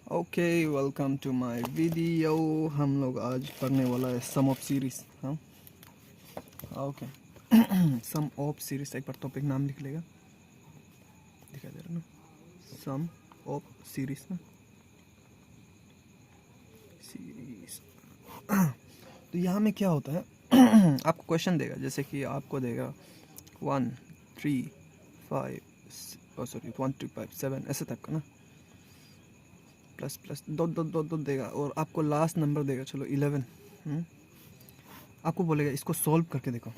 Okay, welcome to my video. हम लोग आज पढ़ने वाला है सम ऑफ सीरीज। हाँ, ओके। सम ऑफ सीरीज, एक बार टॉपिक नाम लिख लेगा, दिखा दे रहा ना, सम ऑफ सीरीज ना, सीरीज। तो यहाँ में क्या होता है, आपको क्वेश्चन देगा, जैसे कि आपको देगा 1 3 5 सॉरी 1 2 5 7 ऐसे तक का ना, प्लस प्लस दो दो दो दो देगा, और आपको लास्ट नंबर देगा, चलो 11। आपको बोलेगा इसको सॉल्व करके देखो,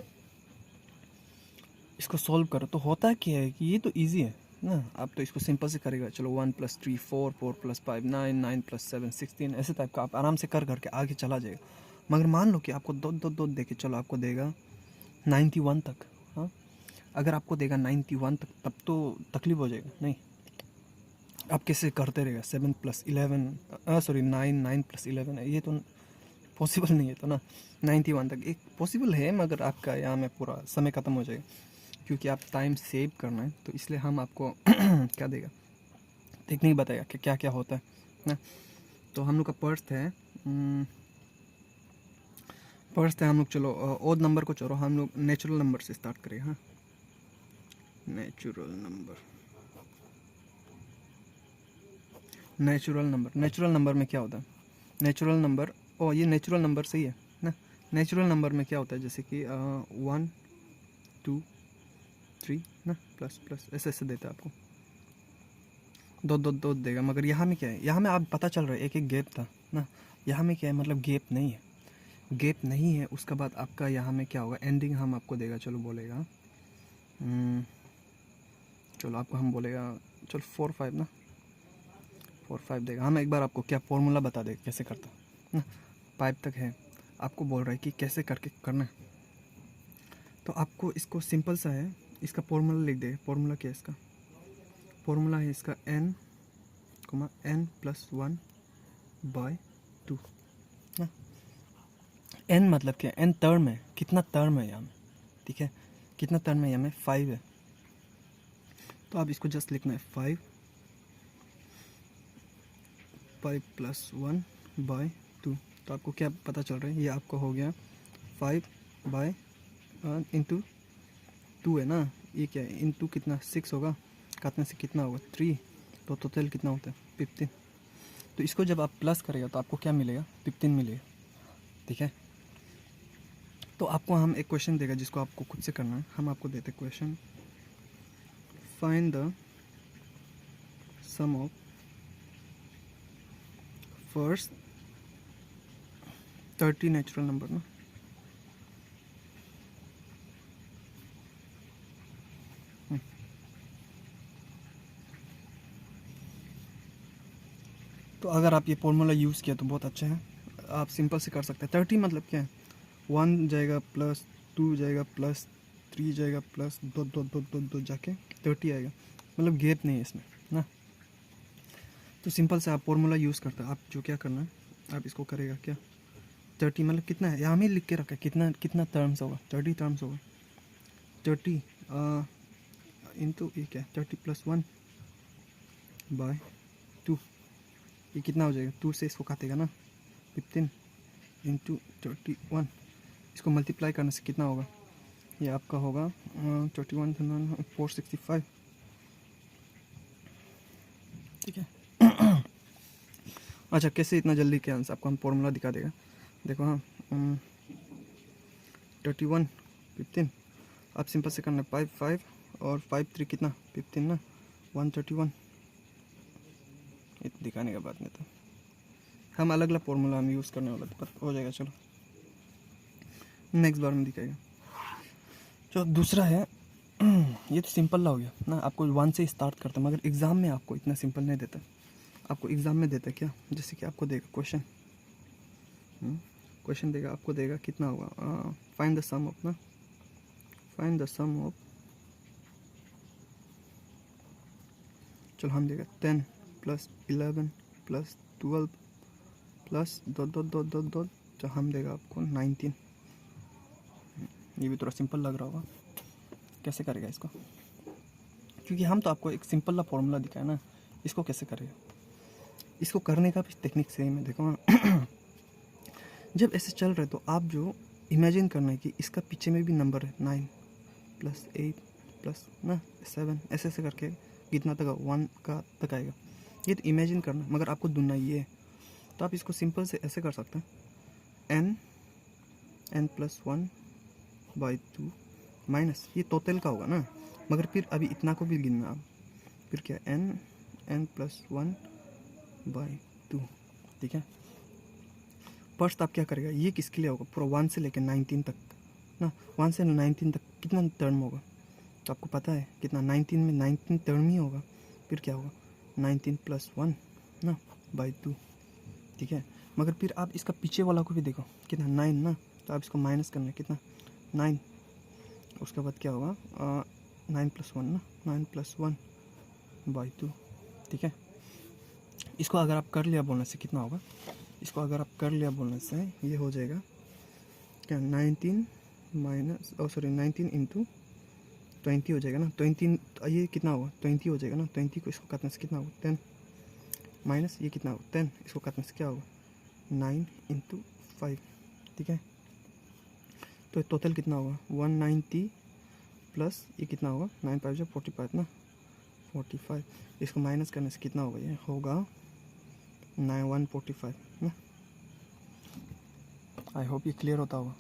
इसको सॉल्व करो। तो होता क्या है कि ये तो इजी है ना, आप तो इसको सिंपल से करेगा। चलो 1 + 3 4, 4 + 5 9, 9 + 7 16, ऐसे टाइप का आप आराम से कर करके आगे चला जाएगा। मगर मान लो कि आपको दो दो दो दे के, चलो आपको देगा 91 तक। हाँ, अगर आपको देगा 91 तक, तब तो तकलीफ हो जाएगा। नहीं, आप कैसे करते रहेगा, 7 + 11 सॉरी 9 + 11 है, ये तो पॉसिबल नहीं है। तो ना 91 तक एक पॉसिबल है, मगर आपका यहाँ में पूरा समय ख़त्म हो जाएगा, क्योंकि आप टाइम सेव करना है। तो इसलिए हम आपको क्या देगा, टेक्निक बताएगा कि क्या क्या होता है ना। तो हम लोग का पर्स है हम लोग। चलो ओड नंबर को छोड़ो, हम लोग नेचुरल नंबर से स्टार्ट करें। हाँ, नेचुरल नंबर में क्या होता है, नेचुरल नंबर, ओ ये नेचुरल नंबर सही है ना। नेचुरल नंबर में क्या होता है, जैसे कि 1 2 3 ना, प्लस प्लस ऐसे ऐसे देता है आपको, दो दो दो देगा। मगर यहाँ में क्या है, यहाँ में आप पता चल रहा है एक एक गैप था ना। यहाँ में क्या है, मतलब गैप नहीं है, गैप नहीं है। उसके बाद आपका यहाँ में क्या होगा, एंडिंग हम आपको देगा। चलो बोलेगा चलो आपको हम बोलेगा, चलो 4 5 ना, 4 5 देगा। हम एक बार आपको क्या फॉर्मूला बता देगा कैसे करता ना। 5 तक है, आपको बोल रहा है कि कैसे करके करना है। तो आपको इसको सिंपल सा है, इसका फॉर्मूला लिख दे। फॉर्मूला क्या है इसका, फॉर्मूला है इसका n n+1/2 ना। n मतलब क्या, n टर्म है, कितना टर्म है यहाँ में, ठीक है, कितना टर्म है यहाँ में, 5 है। तो आप इसको जस्ट लिखना है 5 +1/2। तो आपको क्या पता चल रहा है, ये आपको हो गया 5/2 है ना। ये क्या है, इंटू कितना 6 होगा, काटने से कितना होगा 3, तो टोटल कितना होता है 15। तो इसको जब आप प्लस करेगा तो आपको क्या मिलेगा, 15 मिलेगा, ठीक है। तो आपको हम एक क्वेश्चन देगा जिसको आपको खुद से करना है। हम आपको देते question, find the sum of first 30 natural number ना। तो अगर आप ये फॉर्मूला यूज़ किया तो बहुत अच्छा है, आप सिंपल से कर सकते हैं। 30 मतलब क्या है, 1 जाएगा प्लस 2 जाएगा प्लस 3 जाएगा प्लस दो दो दो दो दो जाके 30 आएगा, मतलब गैप नहीं है इसमें ना। तो सिंपल से आप फॉर्मूला यूज़ करते हैं। आप जो क्या करना है, आप इसको करेगा क्या, 30 मतलब कितना है, यहाँ में लिख के रखा है, कितना कितना टर्म्स होगा, 30 टर्म्स होगा। 30 इंटू ये क्या है, 30 + 1/2, ये कितना हो जाएगा, 2 से इसको काटेगा ना, 15 इंटू 31, इसको मल्टीप्लाई करने से कितना होगा, ये आपका होगा 31 465, ठीक है। अच्छा, कैसे इतना जल्दी क्या आंसर, आपको हम फॉर्मूला दिखा देगा। देखो हाँ, 31 15, आप सिंपल से करना 5 5 और 5 3 कितना 15 ना, 131। ये तो दिखाने का बात नहीं था, हम अलग अलग फॉर्मूला हम यूज़ करने वाला था, पर हो जाएगा। चलो नेक्स्ट बार में दिखाएगा। जो दूसरा है, ये तो सिंपल ला हो गया ना, आपको 1 से स्टार्ट करता, मगर एग्ज़ाम में आपको इतना सिंपल नहीं देता। आपको एग्ज़ाम में देता क्या, जैसे कि आपको देगा क्वेश्चन देगा, आपको देगा कितना होगा, फाइंड द सम ऑफ ना, फाइंड द सम ऑफ, चलो हम देगा 10 + 11 + 12 प्लस दो दो दो दो दो, तो हम देगा आपको 19। ये भी थोड़ा सिंपल लग रहा होगा, कैसे करेगा इसको, क्योंकि हम तो आपको एक सिंपल ला फॉर्मूला दिखाया ना, इसको कैसे करेगा। इसको करने का भी टेक्निक सेम है, देखो ना। जब ऐसे चल रहे तो आप जो इमेजिन करना है कि इसका पीछे में भी नंबर है 9 प्लस 8 प्लस ना 7, ऐसे ऐसे करके कितना तक 1 का तक आएगा, ये तो इमेजिन करना। मगर आपको ढूंढना ये है, तो आप इसको सिंपल से ऐसे कर सकते हैं, n प्लस 1/2 माइनस ये टोटल का होगा ना, मगर फिर अभी इतना को भी गिनना आप, फिर क्या n प्लस 1/2, ठीक है। फर्स्ट आप क्या करेगा, ये किसके लिए होगा, पूरा 1 से लेकर 19 तक ना, 1 से 19 तक कितना टर्म होगा, तो आपको पता है कितना, 19 में 19 टर्म ही होगा, फिर क्या होगा 19 प्लस 1 ना बाई 2, ठीक है। मगर फिर आप इसका पीछे वाला को भी देखो कितना 9 ना, तो आप इसको माइनस करना है कितना 9, उसके बाद क्या होगा 9 प्लस 1 ना, 9 प्लस 1/2, ठीक है। इसको अगर आप कर लिया बोलने से कितना होगा, इसको अगर आप कर लिया बोलने से ये हो जाएगा क्या 19 माइनस 19 इंटू 20 हो जाएगा ना, 20 ये कितना होगा 20 हो जाएगा ना, 20 को इसको काटने से कितना होगा 10, माइनस ये कितना होगा 10, इसको काटने से क्या होगा 9 इंटू 5, ठीक है। तो टोटल कितना होगा 190 प्लस ये कितना होगा 9 5 45 ना 45, इसको माइनस करने से कितना होगा, ये होगा 145 ना। आई होप ये क्लियर होता होगा।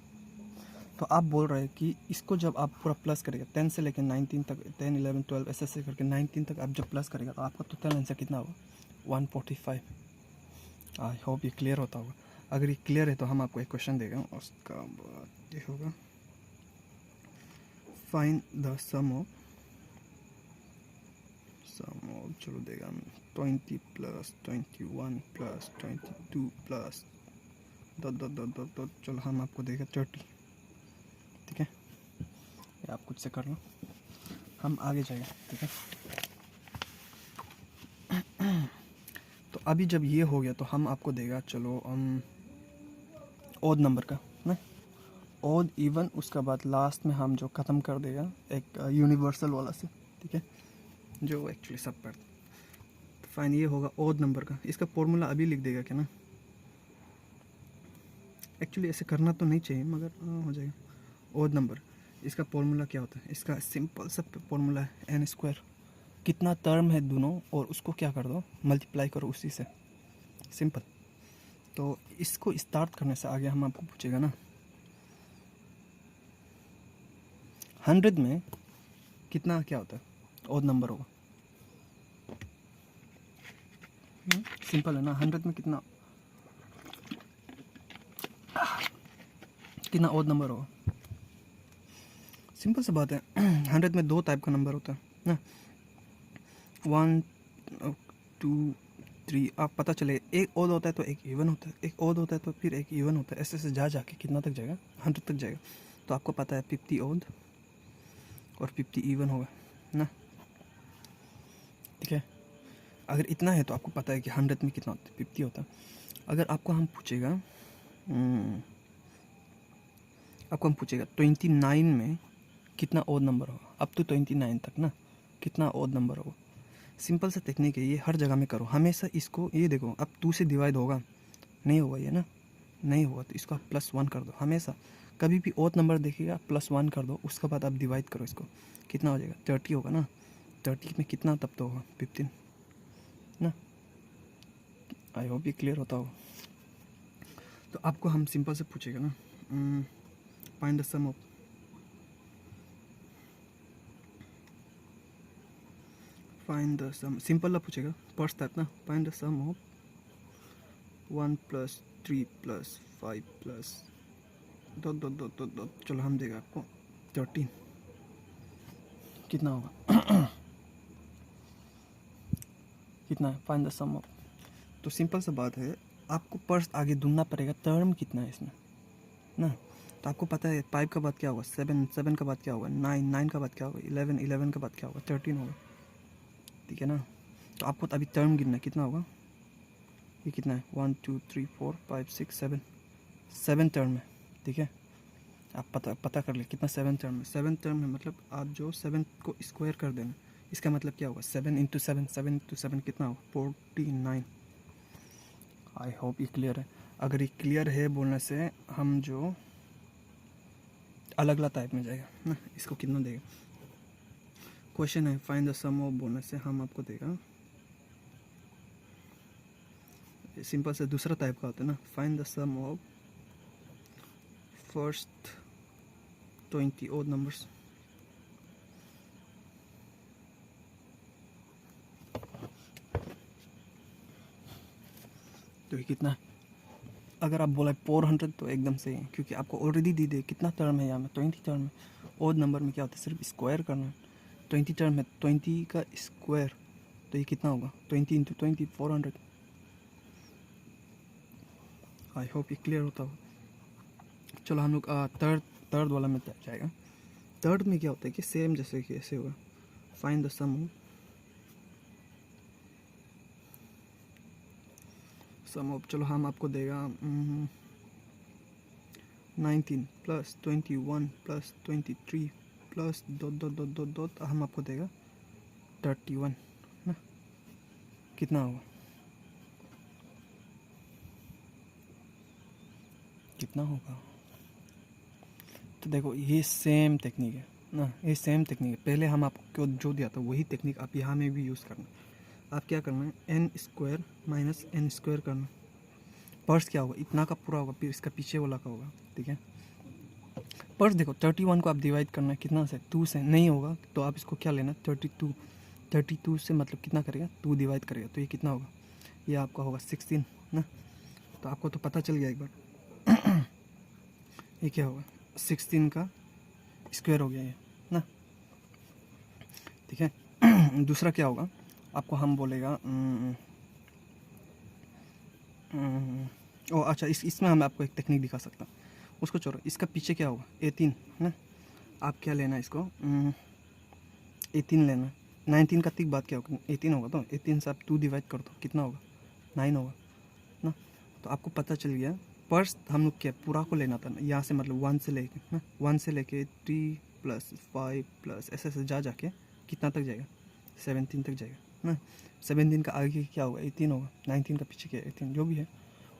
तो आप बोल रहे हैं कि इसको जब आप पूरा प्लस करेगा 10 से लेकर 19 तक, 10 11 12 ऐसे करके 19 तक आप जब प्लस करेगा तो आपका टोटल आंसर कितना होगा 145। आई होप ये क्लियर होता होगा। अगर ये क्लियर है तो हम आपको एक क्वेश्चन देगा, उसका बाद ये होगा फाइंड द सम ऑफ चलो देगा 20 प्लस 21 प्लस 22 प्लस दो, चलो हम आपको देगा 30, ठीक है। ये आप कुछ से कर लो, हम आगे जाएगा, ठीक है। तो अभी जब ये हो गया तो हम आपको देगा, चलो ओड नंबर का ना, ओड इवन, उसके बाद लास्ट में हम जो ख़त्म कर देगा एक यूनिवर्सल वाला से, ठीक है, जो एक्चुअली सब पर। तो फाइन ये होगा ओड नंबर का, इसका फॉर्मूला अभी लिख देगा क्या ना, एक्चुअली ऐसे करना तो नहीं चाहिए मगर हो जाएगा। ओड नंबर, इसका फॉर्मूला क्या होता है, इसका सिंपल सा फॉर्मूला है n², कितना टर्म है दोनों और उसको क्या कर दो मल्टीप्लाई करो उसी से, सिंपल। तो इसको स्टार्ट करने से आगे हम आपको पूछेगा ना 100 में कितना क्या होता है ओड नंबर होगा, सिंपल है ना। 100 में कितना ओड नंबर होगा, सिंपल सी बात है। 100 में 2 टाइप का नंबर होता है ना, 1 2 3, आप पता चले एक ओड होता है तो एक इवन होता है, एक ओड होता है तो फिर एक इवन होता है, ऐसे ऐसे जाके कितना तक जाएगा 100 तक जाएगा। तो आपको पता है 50 ओड और 50 इवन होगा ना, ठीक है। अगर इतना है तो आपको पता है कि 100 में कितना होता है 50 होता है। अगर आपको हम पूछेगा 29 में कितना ओड नंबर होगा, अप टू 29 तक ना कितना ओड नंबर होगा, सिंपल सा टेक्निक है ये, हर जगह में करो हमेशा इसको। ये देखो अब 2 से डिवाइड होगा नहीं होगा ये ना, नहीं होगा तो इसको आप +1 कर दो हमेशा, कभी भी ओड नंबर देखिएगा +1 कर दो, उसके बाद आप डिवाइड करो इसको, कितना हो जाएगा 30 होगा ना, 30 में कितना तब तो होगा 15 ना। आई होप ये क्लियर होता होगा। तो आपको हम सिंपल से पूछेगा ना find the sum of, find the sum, simple ला पूछेगा फर्स्ट टाइप ना, फाइंड द सम ऑफ 1 + 3 + 5 + दो, चलो हम देगा आपको 13, कितना होगा कितना है फाइंड द सम ऑफ। तो सिंपल सा बात है, आपको फर्स्ट आगे ढूंढना पड़ेगा टर्म कितना है इसमें ना। तो आपको पता है 5 का बाद क्या होगा 7, 7 का बाद क्या होगा 9, 9 का बाद क्या होगा 11, 11 का बाद क्या होगा 13 होगा, ठीक है ना। तो आपको अभी टर्म गिनना कितना होगा, ये कितना है 1 2 3 4 5 6 7, 7 टर्म है, ठीक है। आप पता कर ले कितना 7 टर्म है, 7 टर्म है मतलब आप जो 7 को स्क्वायर कर देना, इसका मतलब क्या होगा 7 × 7, 7 × 7 कितना होगा 49, आई होप ये क्लियर है। अगर ये क्लियर है बोलने से हम जो अलग अलग टाइप में जाएगा ना, इसको कितना देगा। क्वेश्चन है फाइंड द सम ऑफ बोलने से हम आपको देगा सिंपल से दूसरा टाइप का होता है ना, find the sum of first 20 odd numbers. तो ये कितना है? अगर आप बोला 400 तो एकदम सही है, क्योंकि आपको ऑलरेडी दी दे कितना टर्म है यहाँ में 20 टर्म है। ओड नंबर में क्या होता है, सिर्फ स्क्वायर करना है। 20 टर्म है, 20 का स्क्वायर, तो ये कितना होगा 20 इंटू 20 400। आई होप ये क्लियर होता होगा। चलो हम लोग थर्ड वाला में जाएगा। थर्ड में क्या होता है कि सेम जैसे कि ऐसे होगा, फाइंड द सम ऑफ। चलो हम आपको देगा 19 प्लस 21 प्लस 23 प्लस डॉट हम आपको देगा 31 ना। कितना होगा, कितना होगा? तो देखो ये सेम टेक्निक है ना, ये सेम टेक्निक है। पहले हम आपको जो दिया था वही टेक्निक आप यहाँ में भी यूज़ करना। आप क्या करना है, n square minus n square करना। पर्स क्या होगा, इतना का पूरा होगा, फिर इसका पीछे वाला का होगा, ठीक है। पर्स देखो 31 को आप डिवाइड करना है कितना से, 2 से, नहीं होगा तो आप इसको क्या लेना 32 से मतलब कितना करेगा 2 डिवाइड करेगा, तो ये कितना होगा, ये आपका होगा 16 ना। तो आपको तो पता चल गया एक बार ये क्या होगा 16 का स्क्वायर हो गया ये ना, ठीक है। दूसरा क्या होगा आपको हम बोलेगा ओ अच्छा, इसमें हम आपको एक टेक्निक दिखा सकता हूँ, उसको छोड़ो। इसका पीछे क्या होगा 18 ना, आप क्या लेना इसको 18 लेना। 19 का ठीक बात क्या होगा 18 होगा, तो 18 से आप 2 डिवाइड कर दो, कितना होगा 9 होगा ना। तो आपको पता चल गया। फर्स्ट हम लोग क्या पूरा को लेना था ना, यहाँ से मतलब 1 से लेके ना, 1 से लेके 3 प्लस 5 प्लस ऐसे जाके कितना तक जाएगा 17 तक जाएगा ना। 17 का आगे क्या होगा 18 होगा, 19 का पीछे क्या 18, जो भी है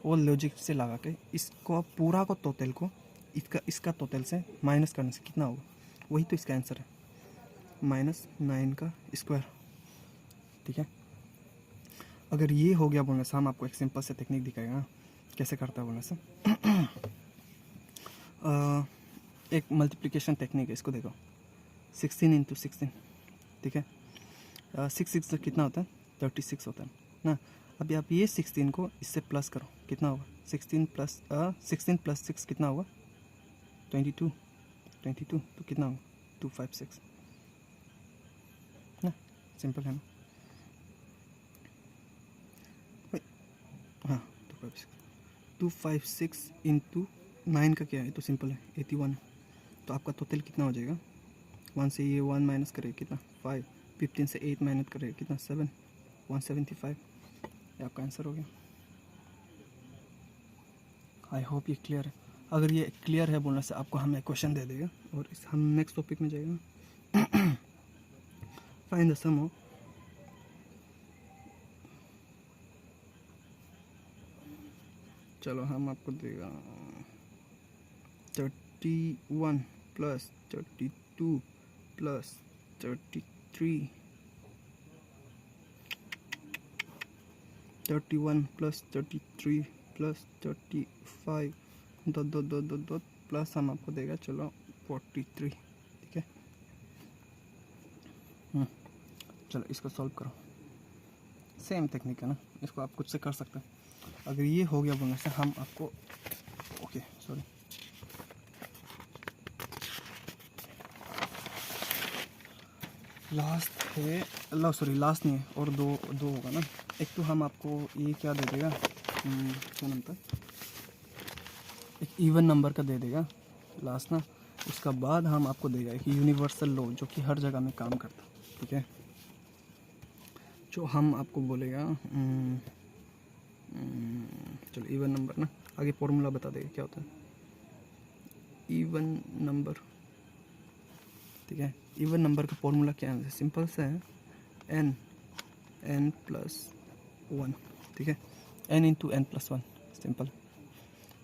वो लॉजिक से लगा के इसको पूरा को टोटल को इसका टोटल से माइनस करने से कितना होगा, वही तो इसका आंसर है -9 का स्क्वायर, ठीक है। अगर ये हो गया बोलने से हम आपको एक सिंपल से टेक्निक दिखाएगा कैसे करता है बोलने से एक मल्टीप्लिकेशन टेक्निक है, इसको देखो 16 इंटू 16, ठीक है। 6 से कितना होता है 36 होता है ना। अभी आप ये 16 को इससे प्लस करो, कितना होगा 16 प्लस 6 कितना होगा 22, तो कितना होगा 256 ना, सिंपल है ना। हाँ 256 इंटू 9 का क्या है, तो सिंपल है 81। तो आपका टोटल कितना हो जाएगा, 1 से ये 1 माइनस करेगा कितना 5, 15 से 8 माइनस करेगा कितना 7, 175, ये आपका आंसर हो गया। आई होप ये क्लियर है। अगर ये क्लियर है बोलने से आपको हम एक क्वेश्चन दे देगा और हम नेक्स्ट टॉपिक में जाएगा। फाइंड द सम ऑफ चलो हम आपको देगा 31 प्लस 32 प्लस 33, 31 प्लस 33 प्लस 35 दो प्लस हम आपको देगा चलो 43, ठीक है। चलो इसको सॉल्व करो, सेम टेक्निक है ना, इसको आप खुद से कर सकते हैं। अगर ये हो गया बोलने से हम आपको ओके सॉरी लास्ट है, लास्ट नहीं है, और दो होगा ना। एक तो हम आपको ये क्या दे देगा क्या नाम था, एक इवन नंबर का दे देगा लास्ट ना। उसका बाद हम आपको देगा एक यूनिवर्सल लॉ जो कि हर जगह में काम करता है, ठीक है। जो हम आपको बोलेगा चलो इवन नंबर ना, आगे फॉर्मूला बता देगा क्या होता है इवन नंबर, ठीक है। इवन नंबर का फॉर्मूला क्या है, सिंपल सा है n+1, ठीक है। n into n plus one, simple.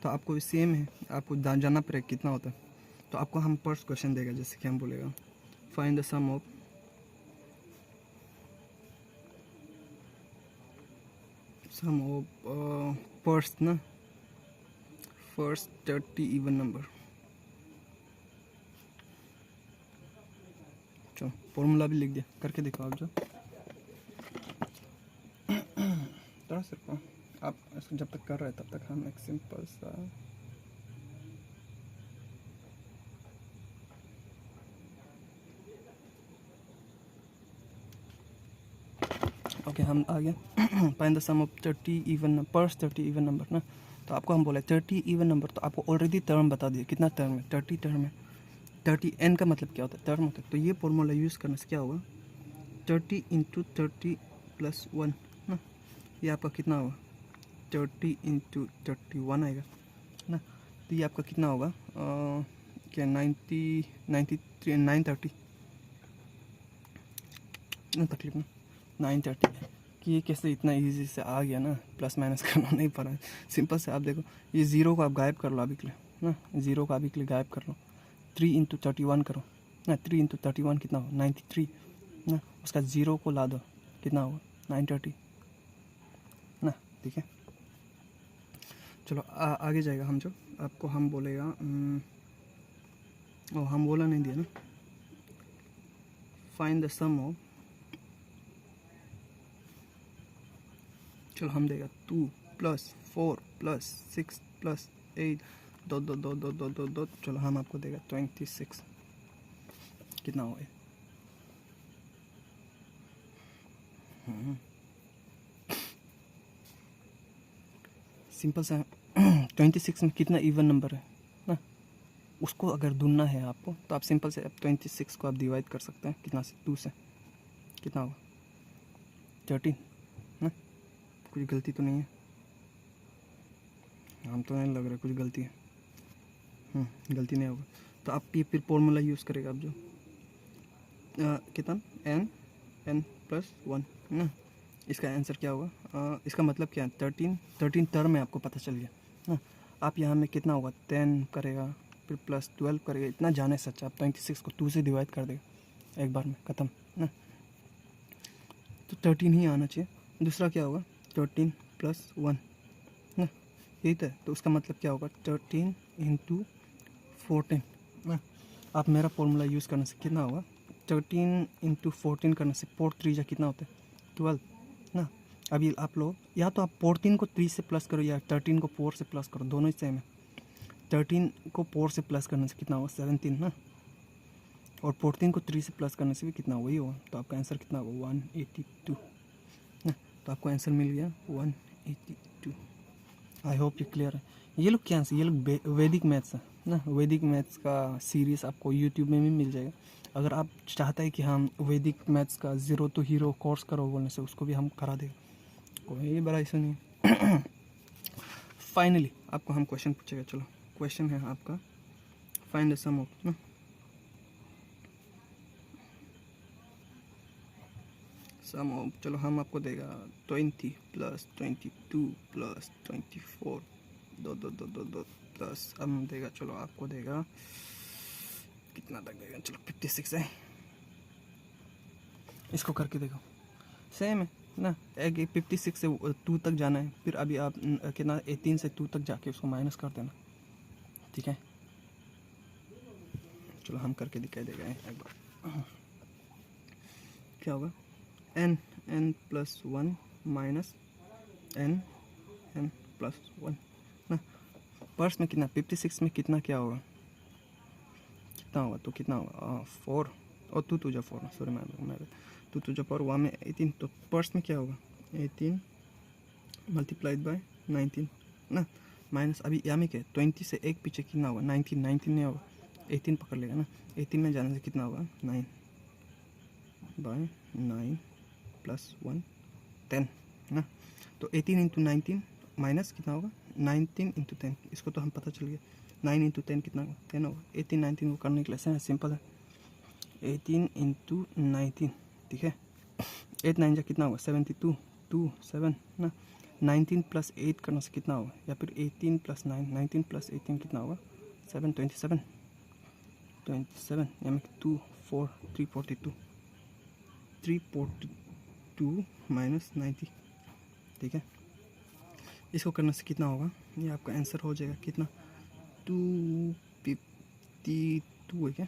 तो आपको सेम है, आपको जानना पड़ेगा कितना होता है। तो आपको हम फर्स्ट क्वेश्चन देगा, जैसे कि हम बोलेगा find the sum of first ना, फर्स्ट 30 इवन नंबर। चलो फॉर्मूला भी लिख दिया, करके देखो आप जो थोड़ा सिर्फ आप इसको जब तक कर रहे हैं तब तक हम एक सिंपल सा ओके हम आ गया। Find the sum of 30 even first 30 even number ना। तो आपको हम बोले 30 इवन नंबर, तो आपको ऑलरेडी टर्म बता दिया कितना टर्म है, 30 टर्म है। 30 एन का मतलब क्या होता है, टर्म होता है। तो ये फॉर्मूला यूज़ करने से क्या होगा, 30 इंटू 30 प्लस 1 ना, ये आपका कितना होगा 30 इंटू 31 आएगा ना। तो ये आपका कितना होगा क्या 93 930 ना, तकलीफ ना 930 कि ये कैसे इतना इजी से आ गया ना, प्लस माइनस करना नहीं पड़ा है। सिंपल से आप देखो, ये ज़ीरो को आप गायब कर लो अभी के लिए ना, ज़ीरो को अभी के लिए गायब कर लो। 3 इंटू 31 करो ना, 3 इंटू 31 कितना होगा 93 ना, उसका ज़ीरो को ला दो कितना होगा 930 ना, ठीक है। चलो आगे जाएगा हम, जो आपको हम बोलेगा ओ हम बोला नहीं दिया ना, फाइंड द सम ऑफ, चलो हम देगा 2 प्लस 4 प्लस 6 प्लस 8 दो दो दो दो दो दो दो, चलो हम आपको देगा 26 कितना होगा। सिंपल सा 26 में कितना इवन नंबर है ना, उसको अगर ढूंढना है आपको, तो आप सिंपल से अब 26 को आप डिवाइड कर सकते हैं कितना से, 2 से, कितना होगा 13 ना। कुछ गलती तो नहीं है, हम तो नहीं लग रहा कुछ गलती है, गलती नहीं होगा। तो आप ये फिर फॉर्मूला यूज़ करेगा आप जो कितना n प्लस 1 ना, इसका आंसर क्या होगा, इसका मतलब क्या है 13 टर्म में आपको पता चल गया ना। आप यहाँ में कितना होगा 10 करेगा, फिर प्लस 12 करेगा, इतना जाने सच आप 26 को 2 से डिवाइड कर देगा एक बार में, ख़त्म ना। तो 13 ही आना चाहिए। दूसरा क्या होगा 13 प्लस 1 ना, यही तो उसका मतलब क्या होगा 13 इंटू 14 ना। आप मेरा फॉर्मूला यूज़ करने से कितना होगा 13 इंटू 14 करने से 4 3 जा कितना होता है 12 ना। अभी आप लोग या तो आप 14 को 3 से प्लस करो या 13 को 4 से प्लस करो, दोनों ही सेम है। 13 को 4 से प्लस करने से कितना होगा 17 ना, और 14 को 3 से प्लस करने से भी कितना वही होगा। तो आपका आंसर कितना होगा 182 ना। तो आपको आंसर मिल गया 182। आई होप ये क्लियर है। ये लोग क्या है, ये लोग वैदिक मैथ्स है ना, वैदिक मैथ्स का सीरीज़ आपको यूट्यूब में भी मिल जाएगा। अगर आप चाहते हैं कि हम वैदिक मैथ्स का ज़ीरो टू हीरो कोर्स करो बोलने से, उसको भी हम करा देंगे, कोई बड़ा इशू नहीं है। फाइनली आपको हम क्वेश्चन पूछेगा, चलो क्वेश्चन है आपका फाइंड द सम ऑफ ना, सम ऑफ, चलो हम आपको देगा 20 प्लस 22 प्लस 24 दो दो दो दो दो प्लस हम देगा, चलो आपको देगा कितना तक देगा, चलो 56 है। इसको करके देखो सेम है ना, एक 56 से 2 तक जाना है, फिर अभी आप कितना 18 से 2 तक जाके उसको माइनस कर देना, ठीक है। चलो हम करके दिखाई देगा एक बार, क्या होगा n plus 1 minus n plus 1 ना। पर्स में कितना 56 में कितना क्या होगा, कितना होगा तो कितना होगा 4 और 2 जा 4 सॉरी मैं 2 जा 4 1 में 18, तो पर्स में क्या होगा 18 मल्टीप्लाइड बाय 19 ना, माइनस अभी यहाँ में क्या 20 से एक पीछे कितना होगा 19 नहीं होगा, 18 पकड़ लेगा ना। 18 में जाने से कितना होगा 9 बाय 9 प्लस 1 10 ना। तो 18 इंटू 19 माइनस कितना होगा 19 इंटू 10, इसको तो हम पता चल गया 9 इंटू 10 कितना होगा 10 होगा। 18 19 को करने के लिए सिंपल है 18 इंटू 19, ठीक है। 8 9 जा कितना होगा 72 2 7 ना, 19 प्लस 8 करने से कितना होगा, या फिर 18 प्लस 9, 19 प्लस 18 कितना होगा, 7, 27, 27 यानी कि 2, 4, 342, 342 माइनस 90, ठीक है। इसको करने से कितना होगा, ये आपका आंसर हो जाएगा कितना, 252 है क्या,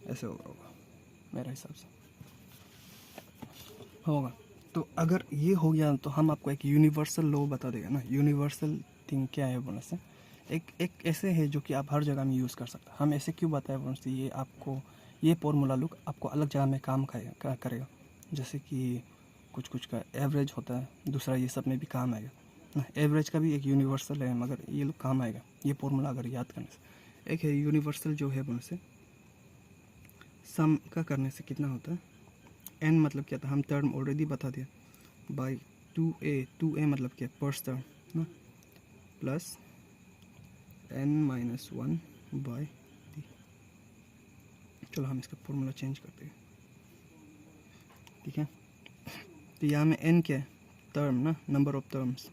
ऐसे होगा मेरे हिसाब से होगा। तो अगर ये हो गया तो हम आपको एक यूनिवर्सल लॉ बता देगा ना, यूनिवर्सल थिंग क्या है बोलने से, एक ऐसे है जो कि आप हर जगह में यूज़ कर सकते हैं। हम ऐसे क्यों बताए बोलने से, ये आपको ये फॉर्मूला लुक आपको अलग जगह में काम करेगा। जैसे कि कुछ का एवरेज होता है, दूसरा ये सब में भी काम आएगा ना। एवरेज का भी एक यूनिवर्सल है, मगर ये लोग काम आएगा ये फॉर्मूला अगर याद करने से। एक है यूनिवर्सल जो है बोलने से, सम का करने से कितना होता है, एन मतलब क्या था, हम टर्म ऑलरेडी बता दिया, बाई 2a मतलब क्या, फर्स्ट टर्म ना, प्लस n-1 बाई डी। चलो हम इसका फॉर्मूला चेंज करते हैं, ठीक है। तो यहाँ में n क्या है, टर्म ना, नंबर ऑफ टर्म्स,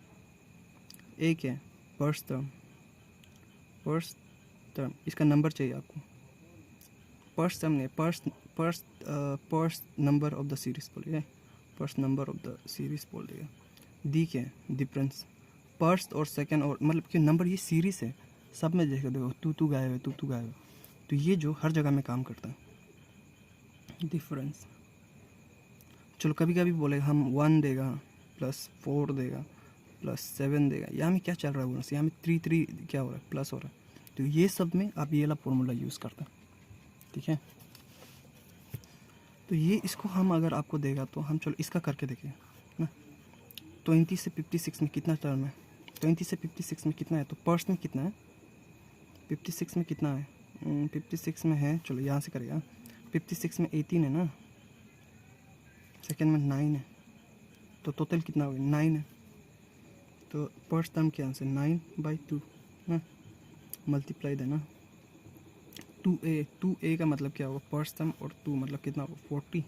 a क्या है, फर्स्ट टर्म, इसका नंबर चाहिए आपको, फर्स्ट टर्म नहीं, first number of the series बोलिए, first number of the series बोलिएगा। डी क्या है, डिफरेंस, फर्स्ट और सेकंड, और मतलब कि नंबर ये सीरीज है, सब में देखो तू गायब है, तू गायब है, तो ये जो हर जगह में काम करता है, डिफरेंस। चलो कभी कभी बोलेगा हम 1 देगा, प्लस 4 देगा, प्लस 7 देगा, यहाँ में क्या चल रहा है बोनस, यहाँ में 3 क्या हो रहा है, प्लस हो रहा है, तो ये सब में आप ये वाला फॉर्मूला यूज़ करते हैं, ठीक है। तो ये इसको हम अगर आपको देगा तो हम चलो इसका करके देखें ना। 20 से 56 में कितना टर्म है, 20 से 56 में कितना है, तो फर्स्ट में कितना है, 56 में कितना है, 56 में है, चलो यहाँ से करेगा, 56 में 18 है ना, सेकेंड में 9 है, तो टोटल कितना होगा, 9 है। तो फर्स्ट टर्म क्या आंसर, 9/2 ना, मल्टीप्लाई देना 2a का मतलब क्या होगा, फर्स्ट टर्म, और 2 मतलब कितना होगा, 40,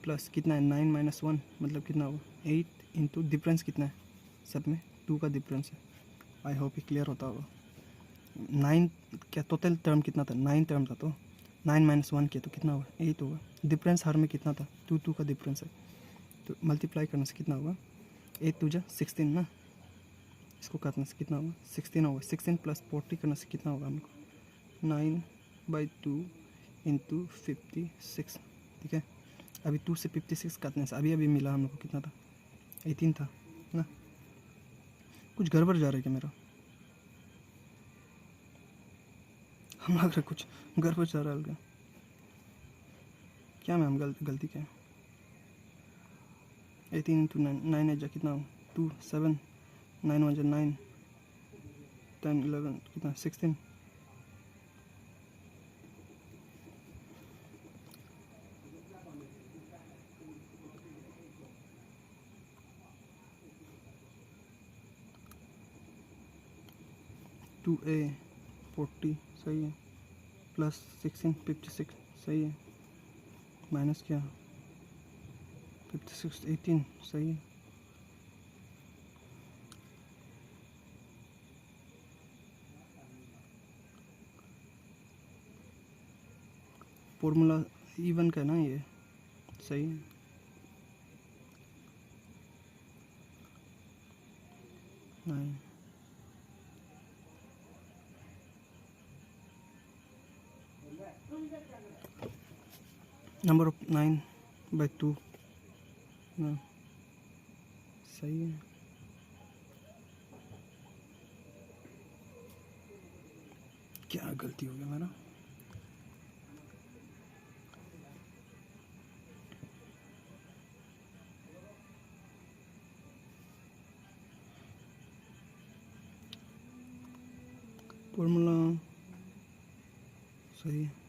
प्लस कितना है, 9-1 मतलब कितना होगा, 8 इंटू डिफरेंस कितना है, सब में 2 का डिफरेंस है। आई होप ये क्लियर होता होगा। 9 क्या टोटल टर्म कितना था, 9 टर्म था, तो 9-1 किया तो कितना होगा, 8 होगा। डिफरेंस हर में कितना था, 2 का डिफरेंस है, तो मल्टीप्लाई करने से कितना होगा, 8 × 16 ना, इसको करने से कितना होगा, 16 होगा। 16 प्लस 40 करने से कितना होगा हमको, 9/2 इंटू 56, ठीक है। अभी 2 से 56 काटने से अभी मिला हम लोग को कितना था, 18 था ना। कुछ गड़बड़ जा रहा है क्या मेरा, हम लग रहा है कुछ गड़बड़ जा रहा है क्या मैम, गलती क्या है। 18 इंटू 9 है जा कितना, 2 7 9 1 9 10 11 कितना 16, टू ए 40 सही है, प्लस 16 56 सही है, माइनस क्या 56 18 सही है। फॉर्मूला इवन का ना ये सही है। नाइन नंबर ऑफ 9/2 ना, सही है। क्या गलती हो गया मेरा, फॉर्मूला सही है।